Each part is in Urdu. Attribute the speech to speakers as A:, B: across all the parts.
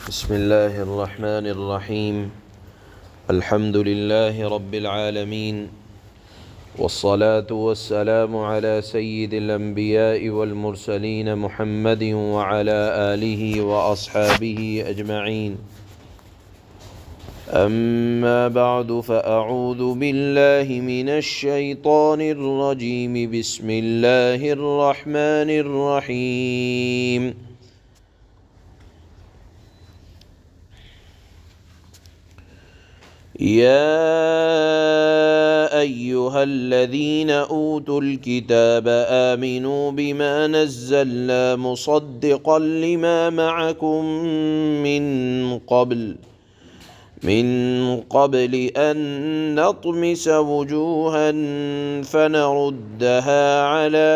A: بسم الله الرحمن الرحيم. الحمد لله رب العالمين، والصلاة والسلام على سيد الأنبياء والمرسلين محمد وعلى آله وأصحابه أجمعين. أما بعد، فأعوذ بالله من الشيطان الرجيم. بسم الله الرحمن الرحيم. يا أيها الذين أوتوا الكتاب آمنوا بما نزلنا مصدقا لما معكم من قبل أن نطمس وجوها فنردها على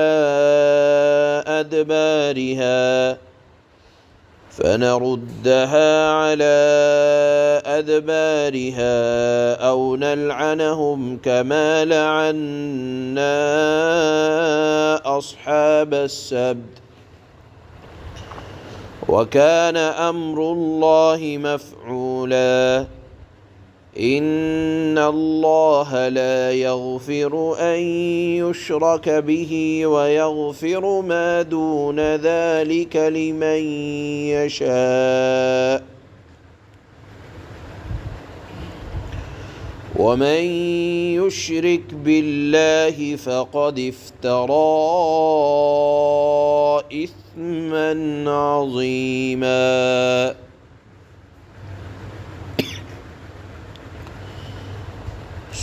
A: أدبارها أو نلعنهم كما لعنا أصحاب السبت وكان أمر الله مفعولا. إن الله لا يغفر أن يشرك به ويغفر ما دون ذلك لمن يشاء، ومن يشرك بالله فقد افترى إثما عظيما.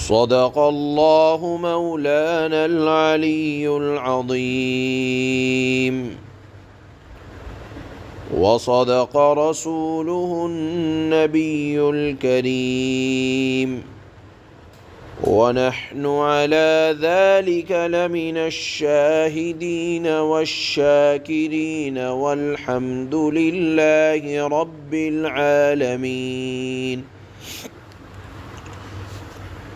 A: صدق الله مولانا العلي العظيم، وصدق رسوله النبي الكريم، ونحن على ذلك لمن الشاهدين والشاكرين، والحمد لله رب العالمين.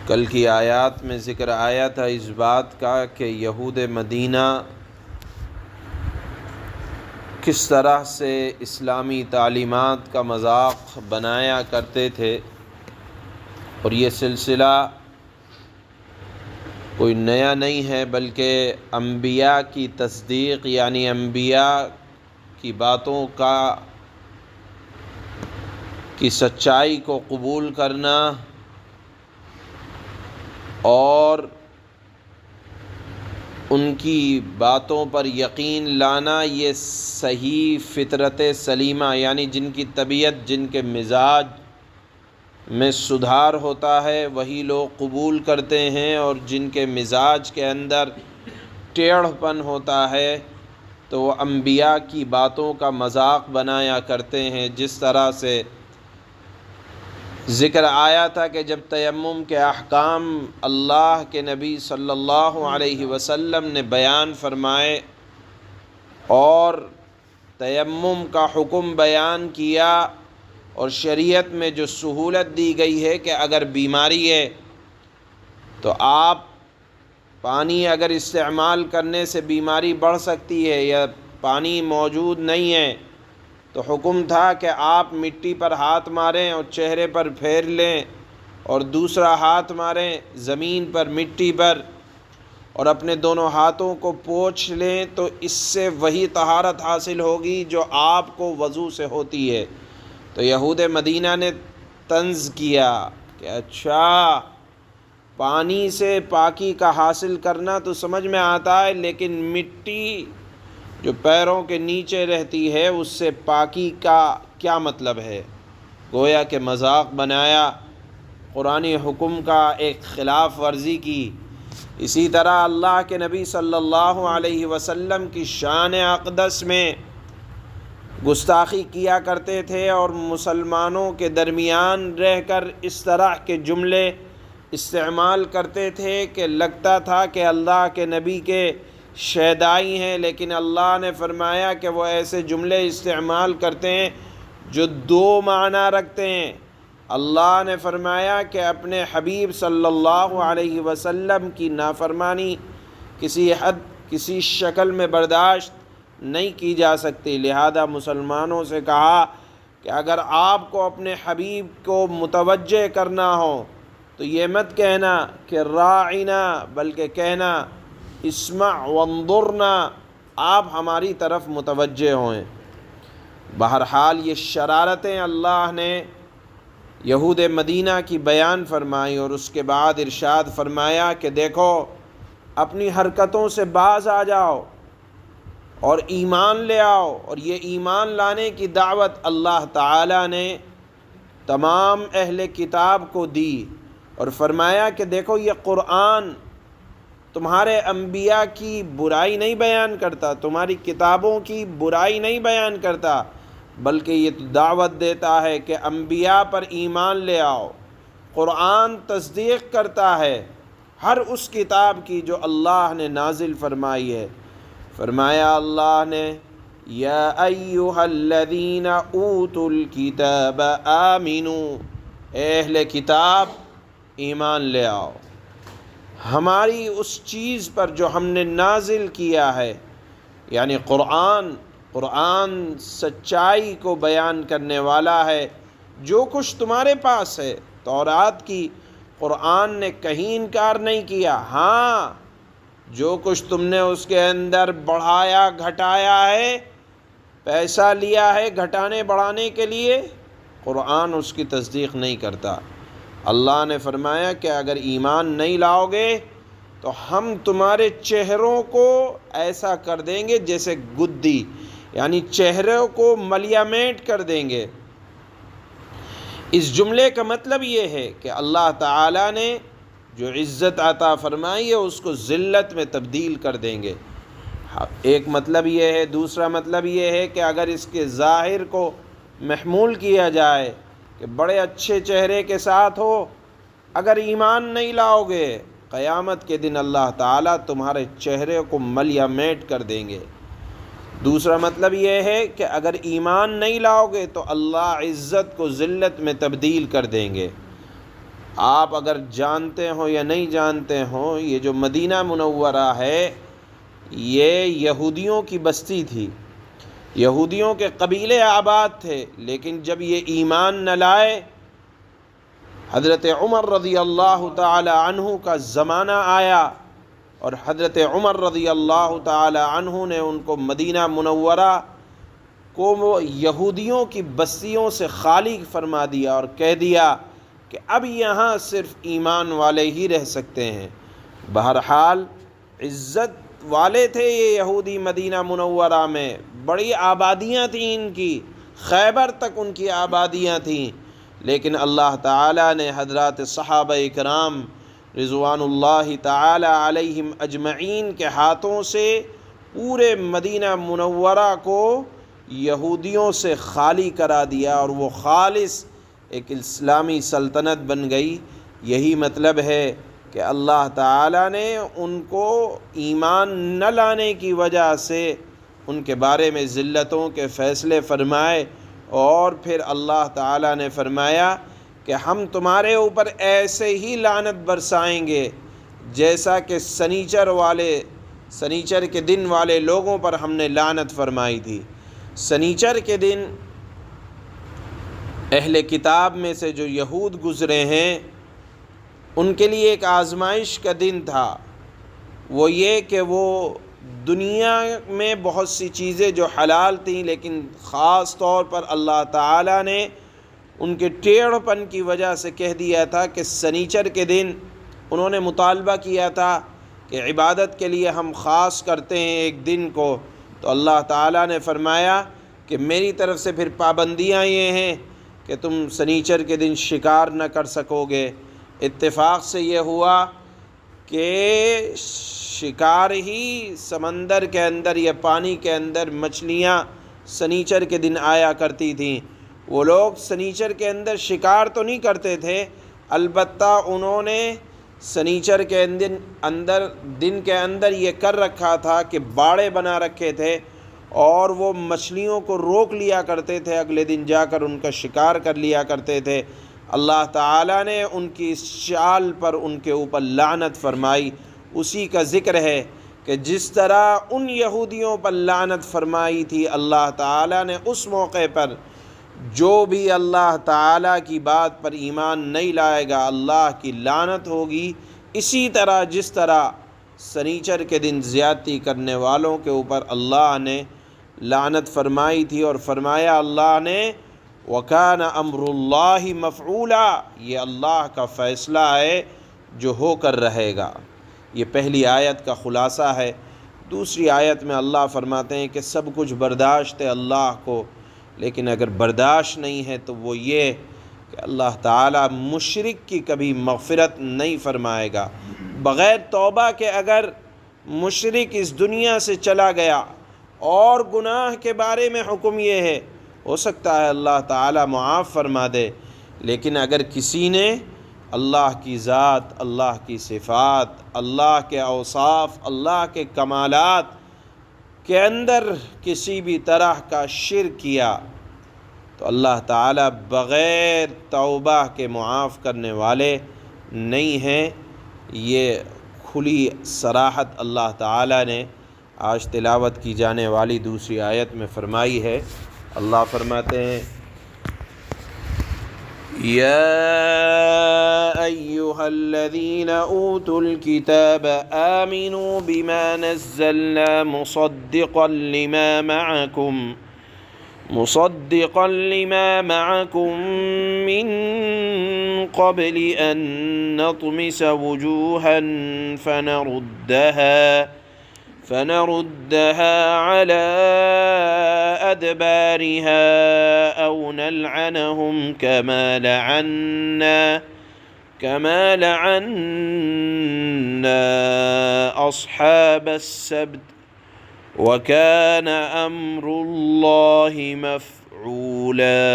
A: کل کی آیات میں ذکر آیا تھا اس بات کا کہ یہود مدینہ کس طرح سے اسلامی تعلیمات کا مذاق بنایا کرتے تھے، اور یہ سلسلہ کوئی نیا نہیں ہے، بلکہ انبیاء کی تصدیق یعنی انبیاء کی باتوں کی سچائی کو قبول کرنا اور ان کی باتوں پر یقین لانا، یہ صحیح فطرت سلیمہ یعنی جن کی طبیعت، جن کے مزاج میں سدھار ہوتا ہے وہی لوگ قبول کرتے ہیں، اور جن کے مزاج کے اندر ٹیڑھ پن ہوتا ہے تو وہ انبیاء کی باتوں کا مذاق بنایا کرتے ہیں. جس طرح سے ذکر آیا تھا کہ جب تیمم کے احکام اللہ کے نبی صلی اللہ علیہ وسلم نے بیان فرمائے اور تیمم کا حکم بیان کیا، اور شریعت میں جو سہولت دی گئی ہے کہ اگر بیماری ہے تو آپ پانی اگر استعمال کرنے سے بیماری بڑھ سکتی ہے، یا پانی موجود نہیں ہے تو حکم تھا کہ آپ مٹی پر ہاتھ ماریں اور چہرے پر پھیر لیں، اور دوسرا ہاتھ ماریں زمین پر، مٹی پر، اور اپنے دونوں ہاتھوں کو پوچھ لیں تو اس سے وہی طہارت حاصل ہوگی جو آپ کو وضو سے ہوتی ہے. تو یہود مدینہ نے طنز کیا کہ اچھا، پانی سے پاکی کا حاصل کرنا تو سمجھ میں آتا ہے، لیکن مٹی جو پیروں کے نیچے رہتی ہے اس سے پاکی کا کیا مطلب ہے؟ گویا کہ مذاق بنایا، قرآنی حکم کا ایک خلاف ورزی کی. اسی طرح اللہ کے نبی صلی اللہ علیہ وسلم کی شان اقدس میں گستاخی کیا کرتے تھے، اور مسلمانوں کے درمیان رہ کر اس طرح کے جملے استعمال کرتے تھے کہ لگتا تھا کہ اللہ کے نبی کے شیدائی ہیں، لیکن اللہ نے فرمایا کہ وہ ایسے جملے استعمال کرتے ہیں جو دو معنی رکھتے ہیں. اللہ نے فرمایا کہ اپنے حبیب صلی اللہ علیہ وسلم کی نافرمانی کسی شکل میں برداشت نہیں کی جا سکتی، لہذا مسلمانوں سے کہا کہ اگر آپ کو اپنے حبیب کو متوجہ کرنا ہو تو یہ مت کہنا کہ راعنا، بلکہ کہنا اسمع وانظرنا، آپ ہماری طرف متوجہ ہوئیں۔ بہرحال یہ شرارتیں اللہ نے یہود مدینہ کی بیان فرمائی، اور اس کے بعد ارشاد فرمایا کہ دیکھو اپنی حرکتوں سے باز آ جاؤ اور ایمان لے آؤ۔ اور یہ ایمان لانے کی دعوت اللہ تعالیٰ نے تمام اہل کتاب کو دی، اور فرمایا کہ دیکھو یہ قرآن تمہارے انبیاء کی برائی نہیں بیان کرتا، تمہاری کتابوں کی برائی نہیں بیان کرتا، بلکہ یہ دعوت دیتا ہے کہ انبیاء پر ایمان لے آؤ۔ قرآن تصدیق کرتا ہے ہر اس کتاب کی جو اللہ نے نازل فرمائی ہے۔ فرمایا اللہ نے یا ایھا الذین اوتوا الکتاب آمنوا، اے اہل کتاب ایمان لے آؤ ہماری اس چیز پر جو ہم نے نازل کیا ہے، یعنی قرآن سچائی کو بیان کرنے والا ہے۔ جو کچھ تمہارے پاس ہے تورات کی، قرآن نے کہیں انکار نہیں کیا۔ ہاں، جو کچھ تم نے اس کے اندر بڑھایا گھٹایا ہے، پیسہ لیا ہے گھٹانے بڑھانے کے لیے، قرآن اس کی تصدیق نہیں کرتا۔ اللہ نے فرمایا کہ اگر ایمان نہیں لاؤ گے تو ہم تمہارے چہروں کو ایسا کر دیں گے جیسے گدی، یعنی چہروں کو ملیامیٹ کر دیں گے۔ اس جملے کا مطلب یہ ہے کہ اللہ تعالیٰ نے جو عزت عطا فرمائی ہے اس کو ذلت میں تبدیل کر دیں گے۔ ایک مطلب یہ ہے۔ دوسرا مطلب یہ ہے کہ اگر اس کے ظاہر کو محمول کیا جائے کہ بڑے اچھے چہرے کے ساتھ ہو، اگر ایمان نہیں لاؤ گے قیامت کے دن اللہ تعالیٰ تمہارے چہرے کو ملیامیٹ کر دیں گے۔ دوسرا مطلب یہ ہے کہ اگر ایمان نہیں لاؤ گے تو اللہ عزت کو ذلت میں تبدیل کر دیں گے۔ آپ اگر جانتے ہو یا نہیں جانتے ہو، یہ جو مدینہ منورہ ہے یہ یہودیوں کی بستی تھی، یہودیوں کے قبیلے آباد تھے، لیکن جب یہ ایمان نہ لائے، حضرت عمر رضی اللہ تعالی عنہ کا زمانہ آیا اور حضرت عمر رضی اللہ تعالی عنہ نے ان کو مدینہ منورہ کو وہ یہودیوں کی بستیوں سے خالی فرما دیا اور کہہ دیا کہ اب یہاں صرف ایمان والے ہی رہ سکتے ہیں۔ بہرحال عزت والے تھے یہ یہودی مدینہ منورہ میں، بڑی آبادیاں تھیں ان کی، خیبر تک ان کی آبادیاں تھیں، لیکن اللہ تعالیٰ نے حضرات صحابہ کرام رضوان اللہ تعالی علیہم اجمعین کے ہاتھوں سے پورے مدینہ منورہ کو یہودیوں سے خالی کرا دیا، اور وہ خالص ایک اسلامی سلطنت بن گئی۔ یہی مطلب ہے کہ اللہ تعالیٰ نے ان کو ایمان نہ لانے کی وجہ سے ان کے بارے میں ذلتوں کے فیصلے فرمائے، اور پھر اللہ تعالیٰ نے فرمایا کہ ہم تمہارے اوپر ایسے ہی لعنت برسائیں گے جیسا کہ سنیچر کے دن والے لوگوں پر ہم نے لعنت فرمائی تھی۔ سنیچر کے دن اہل کتاب میں سے جو یہود گزرے ہیں ان کے لیے ایک آزمائش کا دن تھا، وہ یہ کہ وہ دنیا میں بہت سی چیزیں جو حلال تھیں لیکن خاص طور پر اللہ تعالیٰ نے ان کے ٹیڑھ پن کی وجہ سے کہہ دیا تھا کہ سنیچر کے دن انہوں نے مطالبہ کیا تھا کہ عبادت کے لیے ہم خاص کرتے ہیں ایک دن کو، تو اللہ تعالیٰ نے فرمایا کہ میری طرف سے پھر پابندیاں یہ ہیں کہ تم سنیچر کے دن شکار نہ کر سکو گے۔ اتفاق سے یہ ہوا کہ شکار ہی سمندر کے اندر یا پانی کے اندر مچھلیاں سنیچر کے دن آیا کرتی تھیں۔ وہ لوگ سنیچر کے اندر شکار تو نہیں کرتے تھے، البتہ انہوں نے سنیچر کے دن کے اندر یہ کر رکھا تھا کہ باڑے بنا رکھے تھے، اور وہ مچھلیوں کو روک لیا کرتے تھے، اگلے دن جا کر ان کا شکار کر لیا کرتے تھے۔ اللہ تعالیٰ نے ان کی اس چال پر ان کے اوپر لعنت فرمائی۔ اسی کا ذکر ہے کہ جس طرح ان یہودیوں پر لعنت فرمائی تھی، اللہ تعالیٰ نے اس موقع پر جو بھی اللہ تعالیٰ کی بات پر ایمان نہیں لائے گا اللہ کی لعنت ہوگی۔ اسی طرح جس طرح سنیچر کے دن زیادتی کرنے والوں کے اوپر اللہ نے لعنت فرمائی تھی اور فرمایا اللہ نے وَكَانَ أَمْرُ اللَّهِ مَفْعُولًا، یہ اللہ کا فیصلہ ہے جو ہو کر رہے گا۔ یہ پہلی آیت کا خلاصہ ہے۔ دوسری آیت میں اللہ فرماتے ہیں کہ سب کچھ برداشت ہے اللہ کو، لیکن اگر برداشت نہیں ہے تو وہ یہ کہ اللہ تعالیٰ مشرک کی کبھی مغفرت نہیں فرمائے گا۔ بغیر توبہ کے اگر مشرک اس دنیا سے چلا گیا اور گناہ کے بارے میں حکم یہ ہے، ہو سکتا ہے اللہ تعالیٰ معاف فرما دے، لیکن اگر کسی نے اللہ کی ذات، اللہ کی صفات، اللہ کے اوصاف، اللہ کے کمالات کے اندر کسی بھی طرح کا شرک کیا تو اللہ تعالیٰ بغیر توبہ کے معاف کرنے والے نہیں ہیں۔ یہ کھلی صراحت اللہ تعالیٰ نے آج تلاوت کی جانے والی دوسری آیت میں فرمائی ہے۔ اللہ فرماتے ہیں يا أيها الذين أوتوا الكتاب آمنوا بما نزلنا مصدقا لما معكم من قبل أن نطمس وجوها فنردها على أدبارها أو نلعنهم كما لعنا أصحاب السبت وكان أمر الله مفعولا۔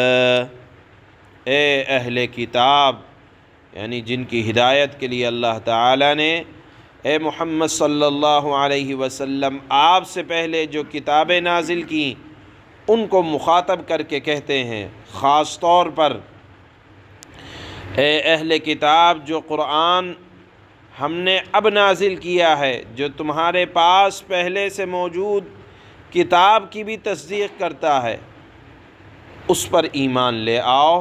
A: اے اہل کتاب، یعنی جن کی ہدایت کے لیے اللہ تعالیٰ نے اے محمد صلی اللہ علیہ وسلم آپ سے پہلے جو کتابیں نازل کیں ان کو مخاطب کر کے کہتے ہیں، خاص طور پر اے اہل کتاب جو قرآن ہم نے اب نازل کیا ہے، جو تمہارے پاس پہلے سے موجود کتاب کی بھی تصدیق کرتا ہے، اس پر ایمان لے آؤ،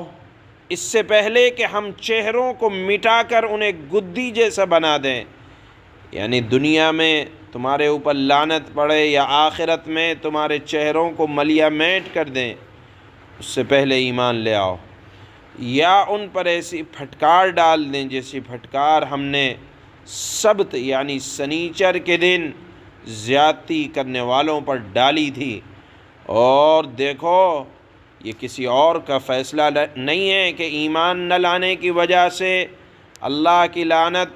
A: اس سے پہلے کہ ہم چہروں کو مٹا کر انہیں گدی جیسا بنا دیں، یعنی دنیا میں تمہارے اوپر لعنت پڑے یا آخرت میں تمہارے چہروں کو ملیا میٹ کر دیں، اس سے پہلے ایمان لے آؤ، یا ان پر ایسی پھٹکار ڈال دیں جیسی پھٹکار ہم نے سبت یعنی سنیچر کے دن زیادتی کرنے والوں پر ڈالی تھی۔ اور دیکھو یہ کسی اور کا فیصلہ نہیں ہے کہ ایمان نہ لانے کی وجہ سے اللہ کی لعنت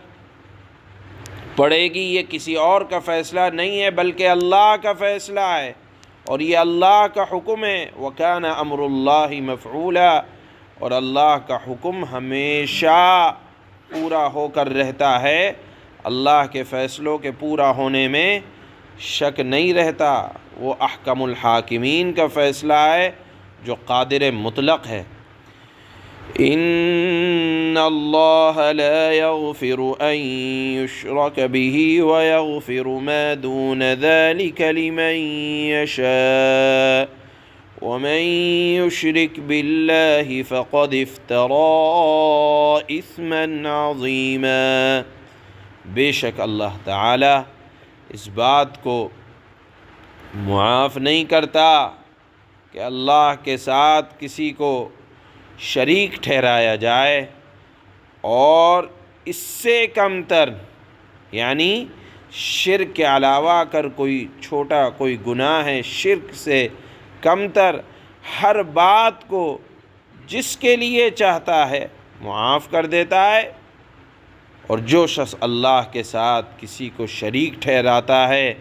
A: پڑے گی، یہ کسی اور کا فیصلہ نہیں ہے بلکہ اللہ کا فیصلہ ہے اور یہ اللہ کا حکم ہے۔ وَكَانَ أَمْرُ اللَّهِ مَفْعُولًا، اور اللہ کا حکم ہمیشہ پورا ہو کر رہتا ہے، اللہ کے فیصلوں کے پورا ہونے میں شک نہیں رہتا۔ وہ احکم الحاکمین کا فیصلہ ہے جو قادر مطلق ہے۔ ان اللہ لا يغفر ان يشرك به ويغفر ما دون ذلك لمن يشاء ومن يشرك بالله فقد افترى اثما عظيما۔ بے شک اللہ تعالی اس بات کو معاف نہیں کرتا کہ اللہ کے ساتھ کسی کو شریک ٹھہرایا جائے، اور اس سے کم تر یعنی شرک کے علاوہ اگر کوئی چھوٹا کوئی گناہ ہے شرک سے کم تر، ہر بات کو جس کے لیے چاہتا ہے معاف کر دیتا ہے۔ اور جو شخص اللہ کے ساتھ کسی کو شریک ٹھہراتا ہے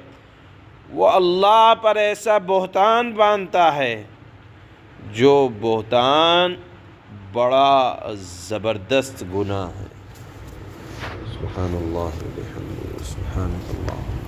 A: وہ اللہ پر ایسا بہتان باندھتا ہے جو بہتان بڑا زبردست گناہ ہے۔ سبحان اللہ و بحمدہ، سبحان اللہ۔